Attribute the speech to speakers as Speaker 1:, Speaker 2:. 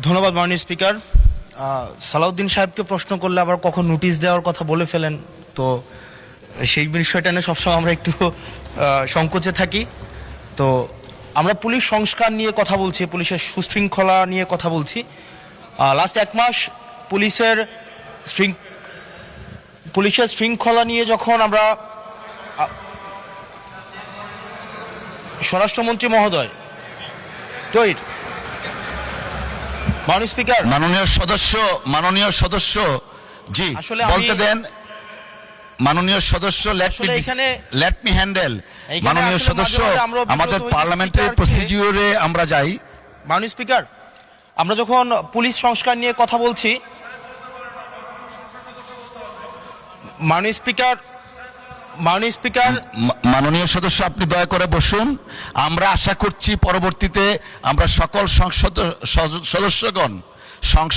Speaker 1: ধন্যবাদ মাননীয় স্পিকার। সালাউদ্দিন সাহেবকে প্রশ্ন করলে আবার কখন নোটিশ দেওয়ার কথা বলে ফেলেন, তো সেই বিষয়টা নিয়ে সবসময় আমরা একটু সংকোচে থাকি। তো আমরা পুলিশ সংস্কার নিয়ে কথা বলছি, পুলিশের সুশৃঙ্খলা নিয়ে কথা বলছি। লাস্ট এক মাস পুলিশের শৃঙ্খলা নিয়ে যখন আমরা স্বরাষ্ট্রমন্ত্রী মহোদয় তৈরি মাননীয় স্পিকার,
Speaker 2: মাননীয় সদস্য জি
Speaker 1: আসলে
Speaker 2: বলতে দেন। মাননীয় সদস্য লেট মি হ্যান্ডেল। মাননীয় সদস্য, আমাদের পার্লামেন্টারি প্রসিডিউরে আমরা যাই।
Speaker 1: মাননীয় স্পিকার, আমরা যখন পুলিশ সংস্কার নিয়ে কথা বলছি, মাননীয় স্পিকার
Speaker 2: মাননীয় সদস্য আপনি দয়া করে বসুন। আমরা আশা করছি পরবর্তীতে আমরা সকল সংসদ সদস্যগণ সংসদ